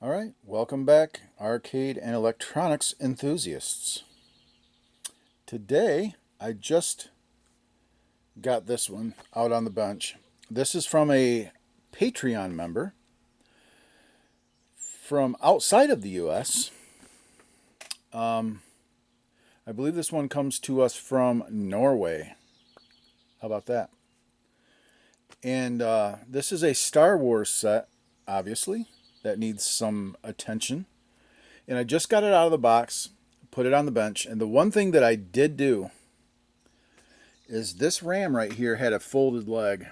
All right, welcome back, arcade and electronics enthusiasts. Today, I just got this one out on the bench. This is from a Patreon member from outside of the US. I believe this one comes to us from Norway. How about that? And this is a Star Wars set, obviously, that needs some attention. And I just got it out of the box, put it on the bench, and the one thing that I did do is this RAM right here had a folded leg.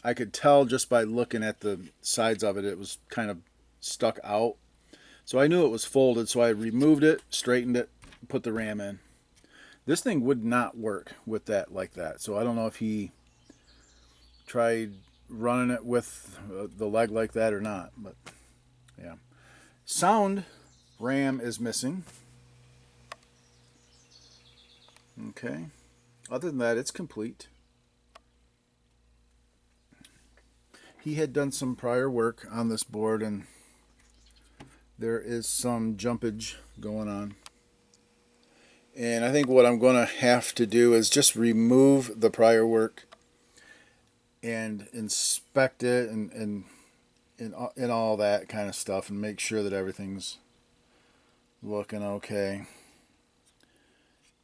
I could tell just by looking at the sides of it, it was kind of stuck out. So I knew it was folded, so I removed it, straightened it, put the RAM in. This thing would not work with that like that. So I don't know if he tried running it with the leg like that or not, but yeah. Sound RAM is missing. Okay. Other than that, it's complete. He had done some prior work on this board, and there is some jumpage going on. And I think what I'm going to have to do is just remove the prior work and inspect it and all that kind of stuff and make sure that everything's looking okay.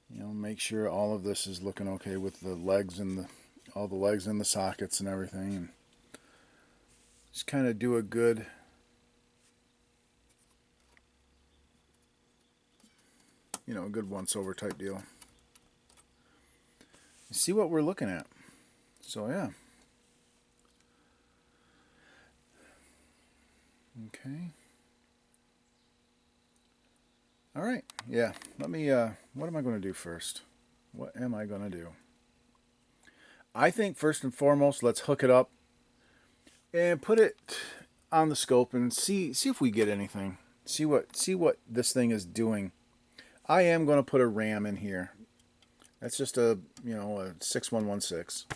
You know, make sure all of this is looking okay with the legs and all the legs in the sockets and everything. And just kind of do a good a good once over type deal. See what we're looking at. So yeah. Okay. All right. Yeah. Let me what am I going to do first? What am I going to do? I think first and foremost, let's hook it up and put it on the scope and see if we get anything. See what this thing is doing. I am going to put a RAM in here. That's just a 6116.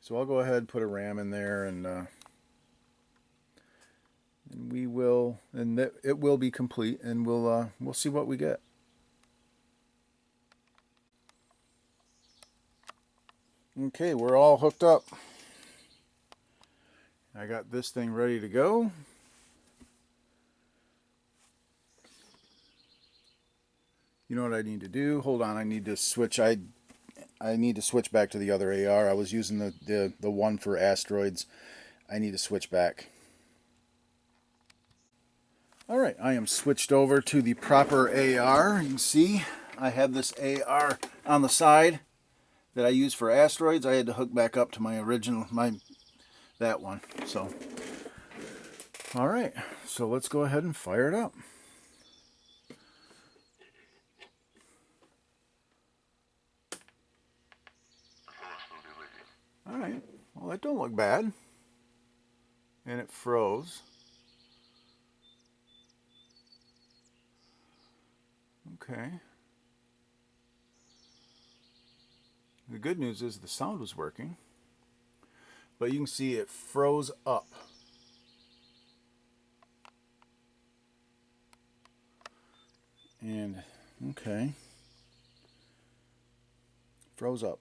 So I'll go ahead and put a RAM in there, and we will, and it will be complete, and we'll see what we get. Okay, we're all hooked up. I got this thing ready to go. You know what I need to do? Hold on, I need to switch. I need to switch back to the other AR. I was using the one for asteroids. I need to switch back. All right, I am switched over to the proper AR. You can see I have this AR on the side that I use for asteroids. I had to hook back up to my original, that one. So, all right, so let's go ahead and fire it up. All right, well, that don't look bad. And it froze. Okay. The good news is the sound was working. But you can see it froze up. And, okay. Froze up.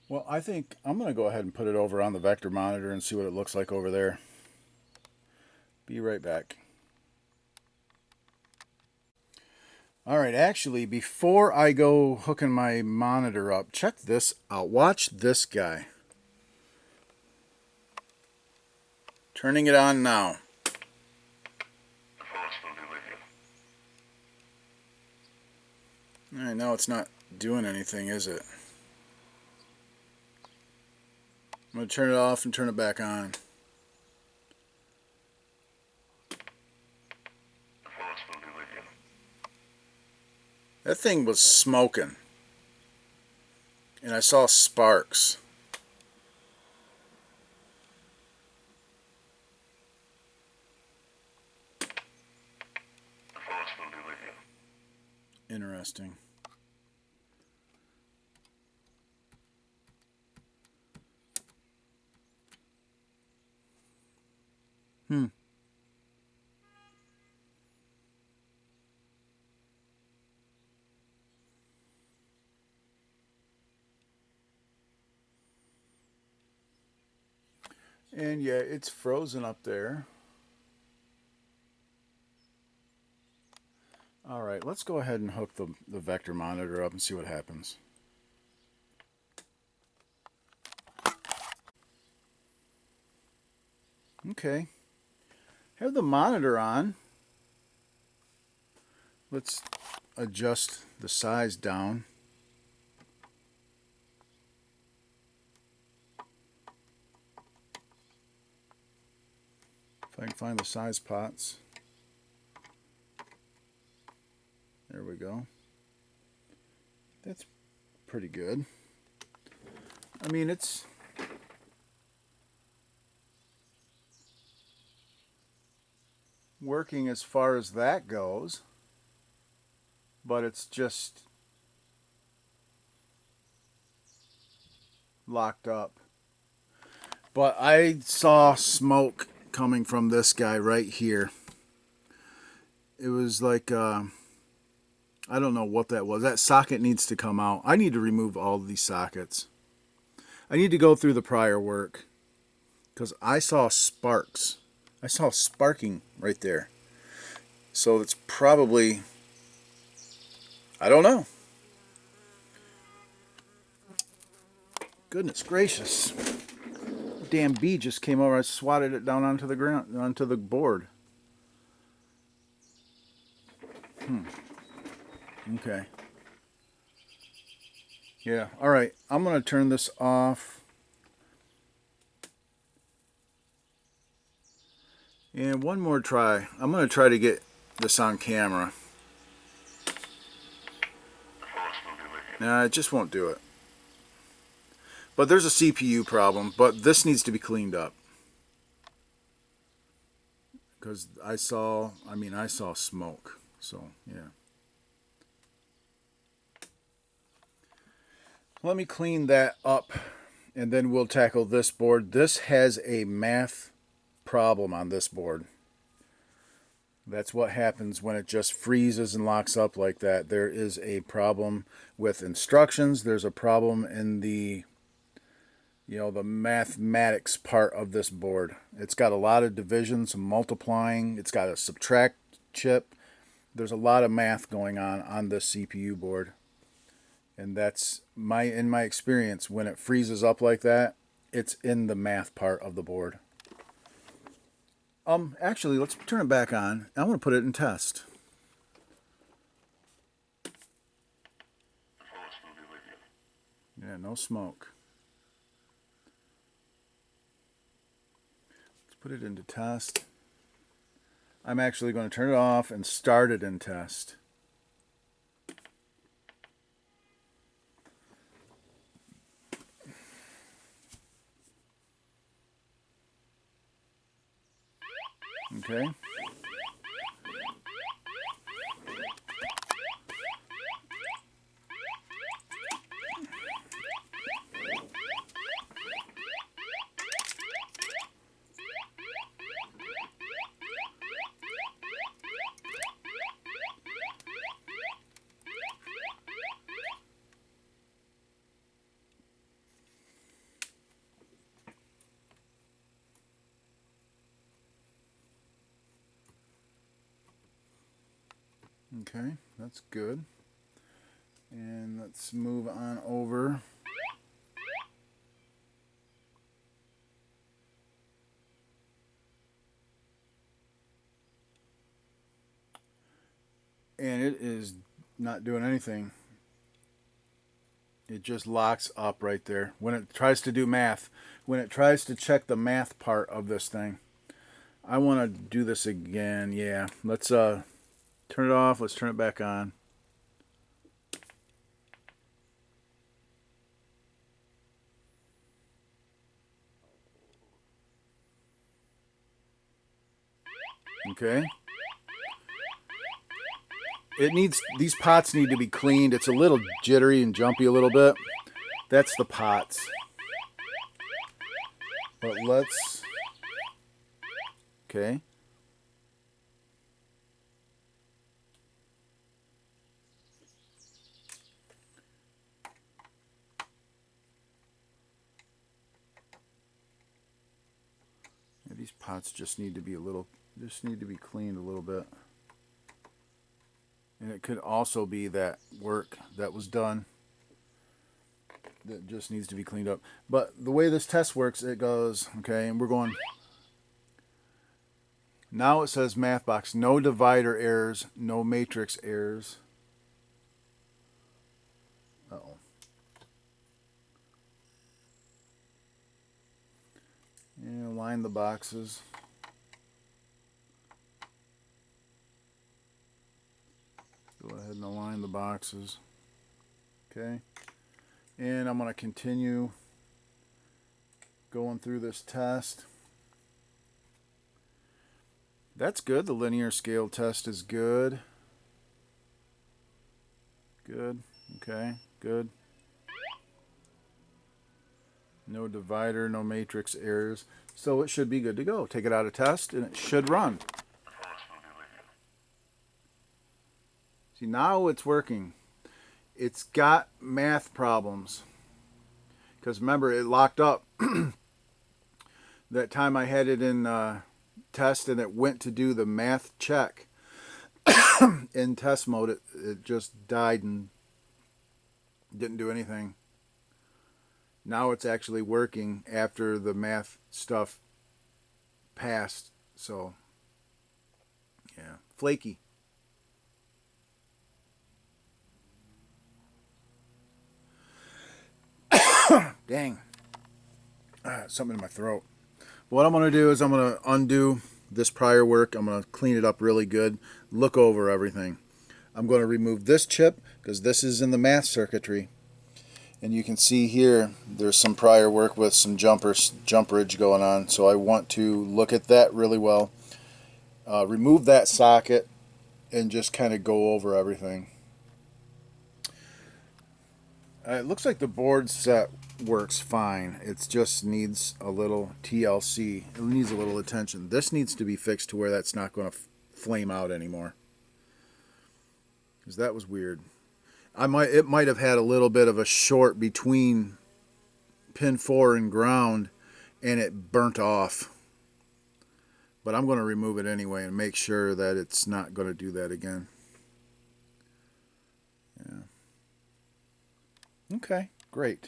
Well, I think I'm going to go ahead and put it over on the vector monitor and see what it looks like over there. Be right back. All right, actually, before I go hooking my monitor up, check this out. Watch this guy. Turning it on now. All right, now it's not doing anything, is it? I'm going to turn it off and turn it back on. That thing was smoking. And I saw sparks. Interesting. Hmm. And yeah, it's frozen up there. All right, let's go ahead and hook the vector monitor up and see what happens. Okay, have the monitor on. Let's adjust the size down. If I can find the size pots. There we go. That's pretty good. I mean, it's working as far as that goes, but it's just locked up. But I saw smoke coming from this guy right here. It was like, I don't know what that was. That socket needs to come out. I need to remove all of these sockets. I need to go through the prior work because I saw sparks. I saw sparking right there. So it's probably, I don't know. Goodness gracious. Damn bee just came over. I swatted it down onto the ground, onto the board. Okay. Yeah, all right. I'm going to turn this off. And one more try. I'm going to try to get this on camera. Nah, it just won't do it. But there's a CPU problem, but this needs to be cleaned up. Because I saw smoke. So, yeah. Let me clean that up, and then we'll tackle this board. This has a math problem on this board. That's what happens when it just freezes and locks up like that. There is a problem with instructions. There's a problem in the the mathematics part of this board. It's got a lot of division, some multiplying. It's got a subtract chip. There's a lot of math going on this CPU board. And that's in my experience, when it freezes up like that, it's in the math part of the board. Actually, let's turn it back on. I want to put it in test. Yeah, no smoke. Let's put it into test. I'm actually going to turn it off and start it in test. Okay. Okay, that's good. And let's move on over. And it is not doing anything. It just locks up right there. When it tries to do math, when it tries to check the math part of this thing. I want to do this again. Yeah, let's turn it off. Let's turn it back on. Okay. These pots need to be cleaned. It's a little jittery and jumpy a little bit. That's the pots. But let's Okay. Yeah, these pots just need to be cleaned a little bit. And it could also be that work that was done that just needs to be cleaned up. But the way this test works, it goes, okay, and we're going. Now it says math box, no divider errors, no matrix errors. Uh-oh. And line the boxes. Go ahead and align the boxes. Okay. And I'm going to continue going through this test. That's good. The linear scale test is good. Good. Okay. Good. No divider, no matrix errors. So it should be good to go. Take it out of test and it should run. See, now it's working. It's got math problems. Because remember, it locked up. That time I had it in test and it went to do the math check. In test mode, it just died and didn't do anything. Now it's actually working after the math stuff passed. So, yeah, flaky. Dang. Something in my throat. What I'm going to do is I'm going to undo this prior work. I'm going to clean it up really good, look over everything. I'm going to remove this chip because this is in the math circuitry. And you can see here there's some prior work with some jumperage going on. So I want to look at that really well. Remove that socket and just kind of go over everything. It looks like the board set works fine. It just needs a little TLC. It needs a little attention. This needs to be fixed to where that's not going to flame out anymore. Because that was weird. It might have had a little bit of a short between pin 4 and ground, and it burnt off. But I'm going to remove it anyway and make sure that it's not going to do that again. Yeah. Okay, great.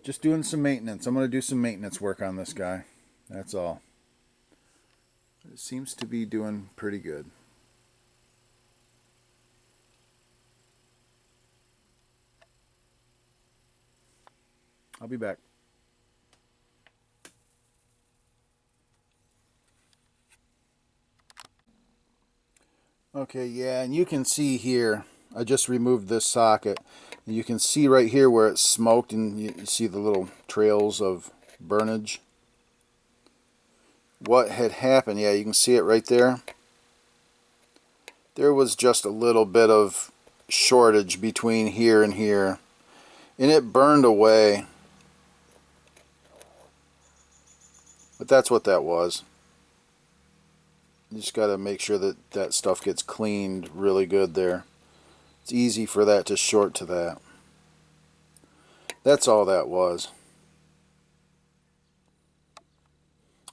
Just doing some maintenance. I'm going to do some maintenance work on this guy. That's all. It seems to be doing pretty good. I'll be back. Okay, yeah, and you can see here, I just removed this socket. You can see right here where it's smoked, and you see the little trails of burnage. What had happened, yeah, you can see it right there. There was just a little bit of shortage between here and here, and it burned away. But that's what that was. You just got to make sure that that stuff gets cleaned really good there. It's easy for that to short to that. That's all that was.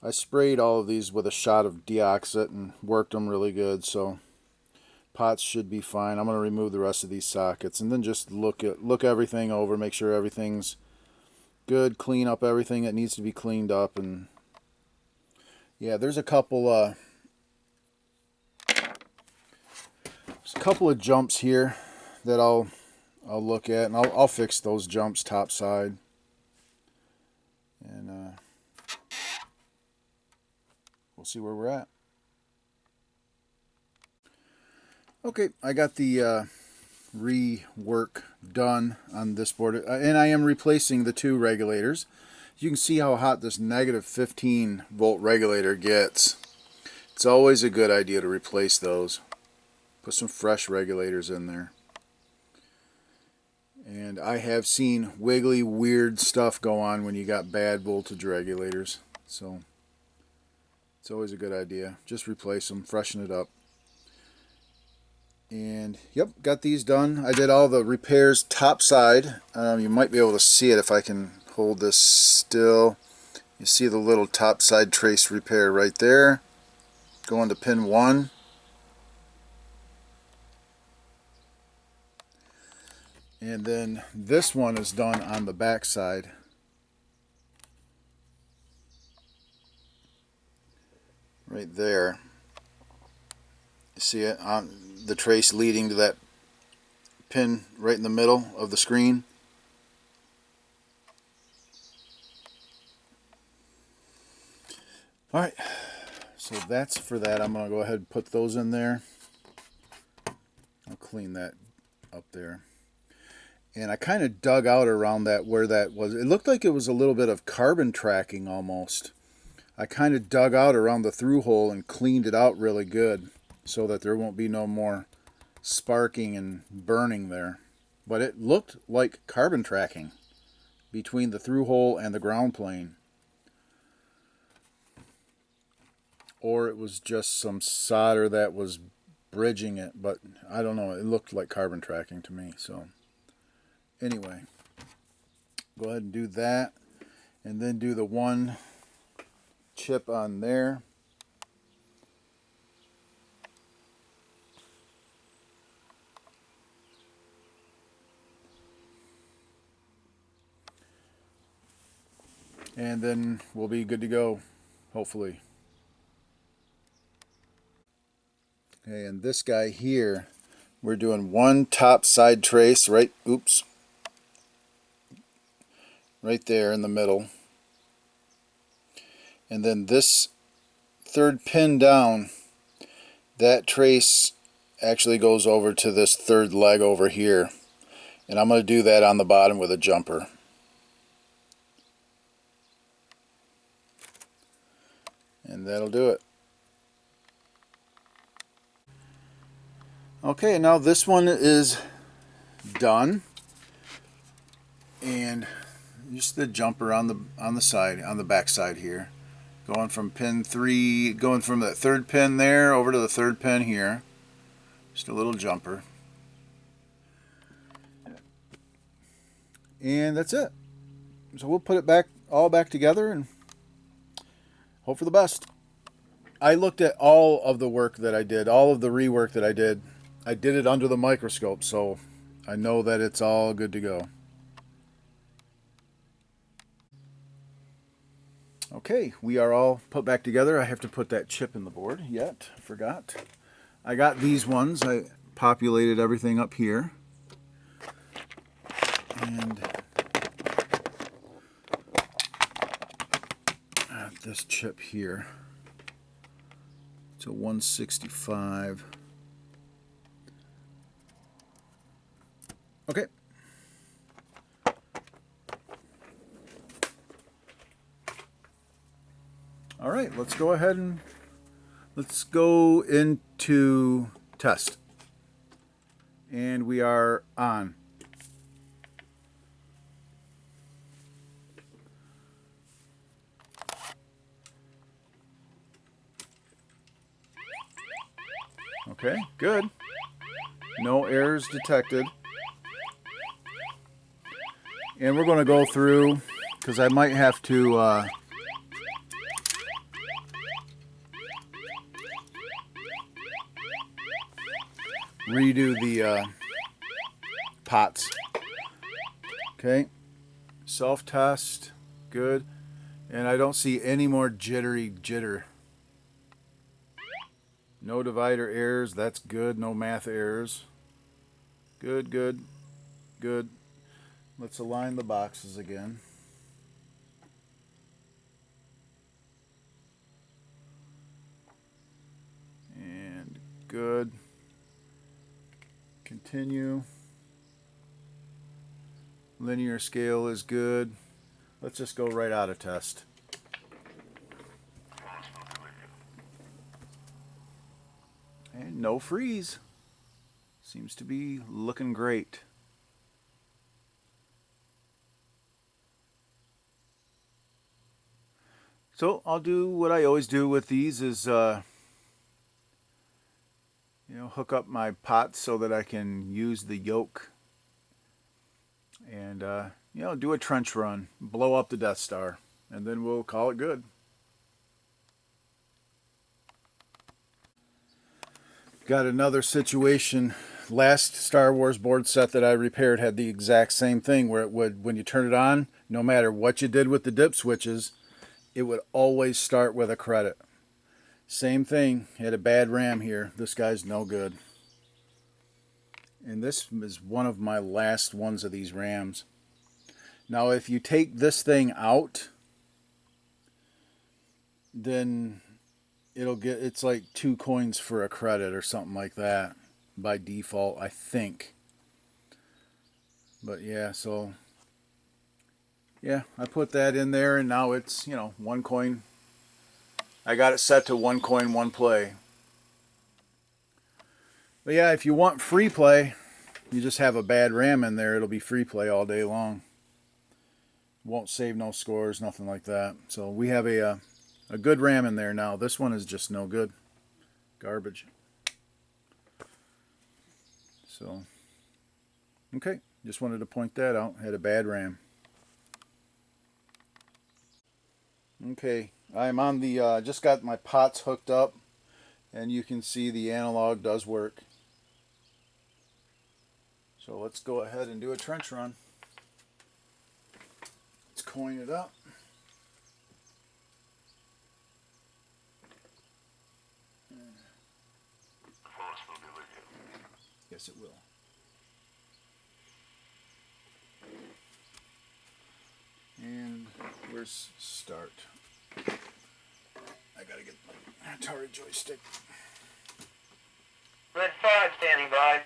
I sprayed all of these with a shot of deoxit and worked them really good, so pots should be fine. I'm going to remove the rest of these sockets and then just look everything over, make sure everything's good, clean up everything that needs to be cleaned up. And yeah, there's a couple of jumps here that I'll look at, and I'll fix those jumps top side. And we'll see where we're at. Okay, I got the rework done on this board, and I am replacing the two regulators. You can see how hot this negative 15 volt regulator gets. It's always a good idea to replace those. Put some fresh regulators in there. And I have seen wiggly, weird stuff go on when you got bad voltage regulators. So It's always a good idea. Just replace them, freshen it up. And yep, got these done. I did all the repairs top side. You might be able to see it if I can hold this still. You see the little top side trace repair right there. Going to pin 1. And then this one is done on the back side. Right there. You see it on the trace leading to that pin right in the middle of the screen. Alright, so that's for that. I'm going to go ahead and put those in there. I'll clean that up there. And I kind of dug out around that where that was. It looked like it was a little bit of carbon tracking almost. I kind of dug out around the through hole and cleaned it out really good so that there won't be no more sparking and burning there. But it looked like carbon tracking between the through hole and the ground plane. Or it was just some solder that was bridging it, but I don't know. It looked like carbon tracking to me. So anyway, go ahead and do that, and then do the one chip on there. And then we'll be good to go, hopefully. Okay, and this guy here, we're doing one top side trace right there in the middle. And then this third pin down, that trace actually goes over to this third leg over here. And I'm going to do that on the bottom with a jumper. And that'll do it. Okay, now this one is done. And just the jumper on the side, on the back side here. Going from pin 3, going from that third pin there over to the third pin here. Just a little jumper. And that's it. So we'll put it all back together and hope for the best. I looked at all of the work that I did, all of the rework that I did. I did it under the microscope, so I know that it's all good to go. Okay, we are all put back together. I have to put that chip in the board yet. I forgot. I got these ones. I populated everything up here. And this chip here. It's a 165. Okay. All right, let's go ahead and let's go into test. And we are on. Okay, good. No errors detected. And we're going to go through, because I might have to redo the pots. Okay, self-test, good. And I don't see any more jitter. No divider errors, that's good. No math errors. Good. Let's align the boxes again. And good. Continue. Linear scale is good. Let's just go right out of test. And no freeze. Seems to be looking great. So I'll do what I always do with these is hook up my pot so that I can use the yoke and do a trench run, blow up the Death Star, and then we'll call it good. Got another situation. Last Star Wars board set that I repaired had the exact same thing where it would, when you turn it on, no matter what you did with the dip switches, it would always start with a credit. Same thing, had a bad RAM here. This guy's no good. And this is one of my last ones of these RAMs. Now if you take this thing out, then it's like 2 coins for a credit or something like that by default, I think. But yeah, so yeah, I put that in there and now it's, 1 coin. I got it set to 1 coin, 1 play. But yeah, if you want free play, you just have a bad RAM in there, it'll be free play all day long. Won't save no scores, nothing like that. So we have a good RAM in there now. This one is just no good. Garbage. So, okay, just wanted to point that out. Had a bad RAM. Okay, I'm on the, just got my pots hooked up, and you can see the analog does work. So let's go ahead and do a trench run. Let's coin it up. Yes, it will. And where's start? I gotta get my Atari joystick. Red 5 standing by.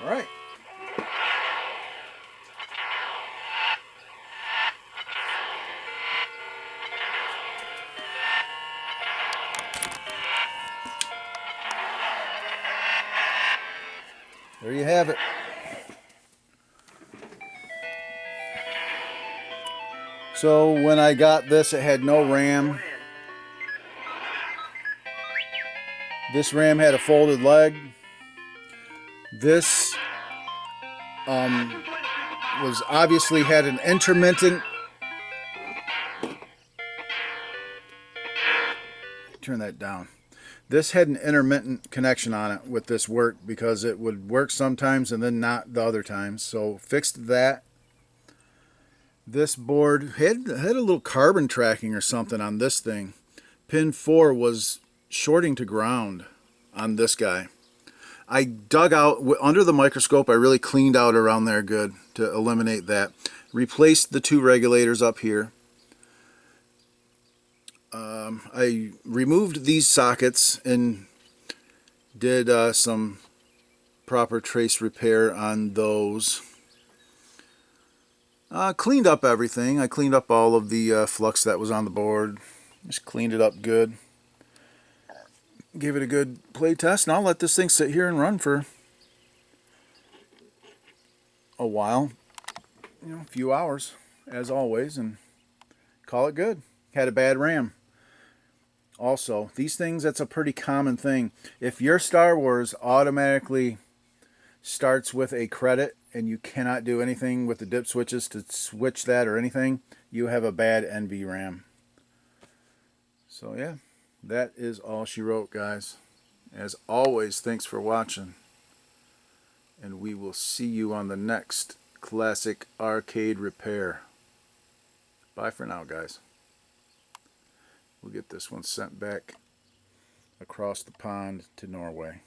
All right. There you have it. So when I got this, it had no RAM. This RAM had a folded leg. This was obviously had an intermittent. Turn that down. This had an intermittent connection on it with this work because it would work sometimes and then not the other times. So fixed that. This board had a little carbon tracking or something on this thing. Pin 4 was shorting to ground on this guy. I dug out under the microscope. I really cleaned out around there good to eliminate that. Replaced the 2 regulators up here. I removed these sockets and did some proper trace repair on those. Cleaned up everything. I cleaned up all of the flux that was on the board. Just cleaned it up good. Gave it a good play test, and I'll let this thing sit here and run for a while, a few hours, as always, and call it good. Had a bad RAM. Also, these things, that's a pretty common thing. If your Star Wars automatically starts with a credit and you cannot do anything with the dip switches to switch that or anything, you have a bad NVRAM. So yeah, that is all she wrote, guys. As always, thanks for watching, and we will see you on the next Classic Arcade Repair. Bye for now, guys. We'll get this one sent back across the pond to Norway.